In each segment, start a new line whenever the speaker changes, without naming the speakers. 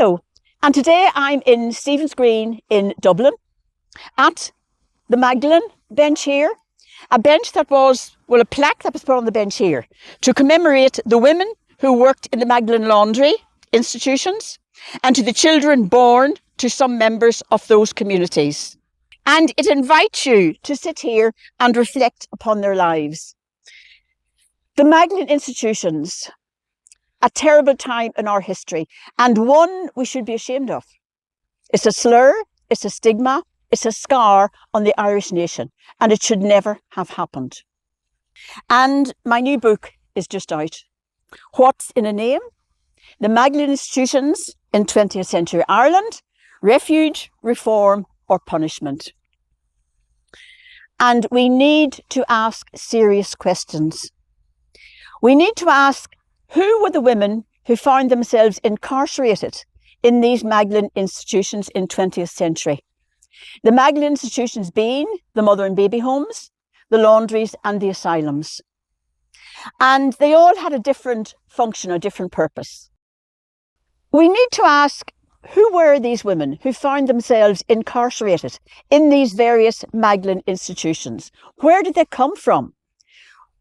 Hello, and today I'm in Stephen's Green in Dublin at the Magdalene bench here. A bench that was, well, a plaque that was put on the bench here to commemorate the women who worked in the Magdalene laundry institutions and to the children born to some members of those communities. And it invites you to sit here and reflect upon their lives. The Magdalene institutions, a terrible time in our history, and one we should be ashamed of. It's a slur, it's a stigma, it's a scar on the Irish nation, and it should never have happened. And my new book is just out. What's in a Name? The Magdalene Institutions in 20th Century Ireland, Refuge, Reform or Punishment. And we need to ask serious questions. We need to ask, who were the women who found themselves incarcerated in these Magdalene institutions in 20th century? The Magdalene institutions being the mother and baby homes, the laundries and the asylums. And they all had a different function, a different purpose. We need to ask, who were these women who found themselves incarcerated in these various Magdalene institutions? Where did they come from?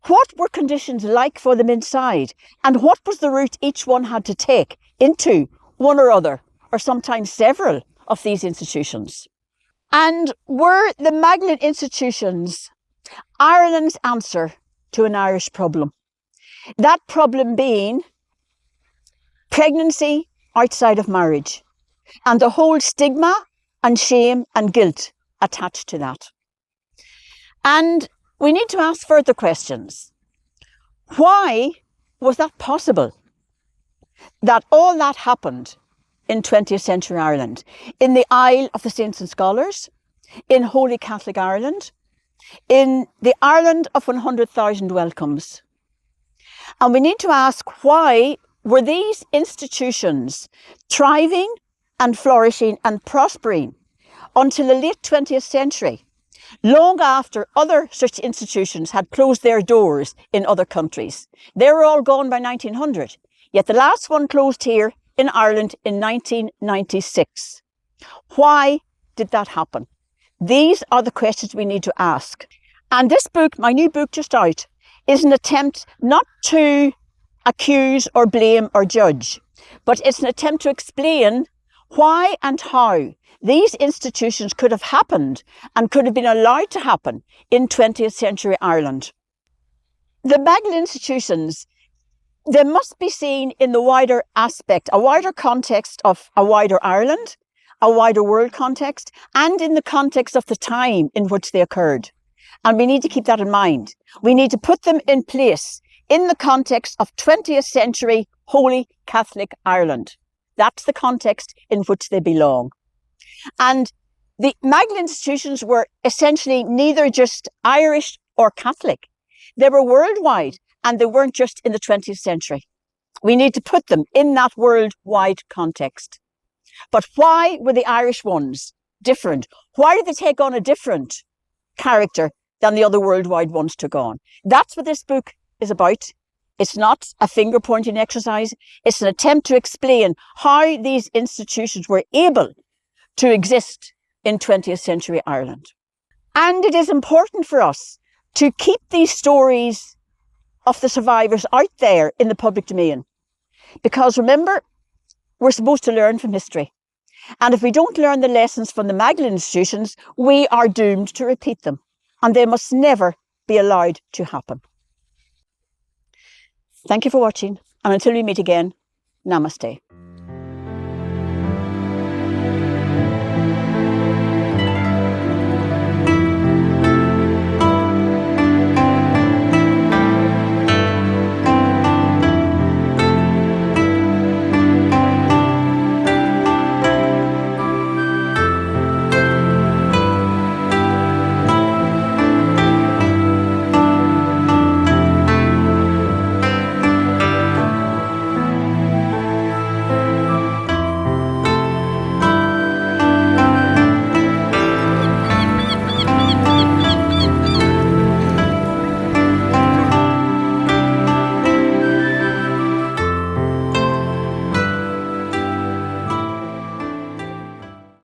What were conditions like for them inside? And what was the route each one had to take into one or other, or sometimes several of these institutions? And were the Magdalene institutions Ireland's answer to an Irish problem? That problem being pregnancy outside of marriage and the whole stigma and shame and guilt attached to that. And we need to ask further questions. Why was that possible? That all that happened in 20th century Ireland, in the Isle of the Saints and Scholars, in Holy Catholic Ireland, in the Ireland of 100,000 welcomes. And we need to ask, why were these institutions thriving and flourishing and prospering until the late 20th century, long after other such institutions had closed their doors in other countries? They were all gone by 1900, yet the last one closed here in Ireland in 1996. Why did that happen? These are the questions we need to ask. And this book, my new book just out, is an attempt not to accuse or blame or judge, but it's an attempt to explain why and how these institutions could have happened and could have been allowed to happen in 20th century Ireland. The Magdalene institutions, they must be seen in the wider aspect, a wider context of a wider Ireland, a wider world context, and in the context of the time in which they occurred. And we need to keep that in mind. We need to put them in place in the context of 20th century Holy Catholic Ireland. That's the context in which they belong. And the Magdalene institutions were essentially neither just Irish or Catholic. They were worldwide, and they weren't just in the 20th century. We need to put them in that worldwide context. But why were the Irish ones different? Why did they take on a different character than the other worldwide ones took on? That's what this book is about. It's not a finger-pointing exercise. It's an attempt to explain how these institutions were able to exist in 20th century Ireland. And it is important for us to keep these stories of the survivors out there in the public domain. Because remember, we're supposed to learn from history. And if we don't learn the lessons from the Magdalene institutions, we are doomed to repeat them. And they must never be allowed to happen. Thank you for watching. And until we meet again, namaste.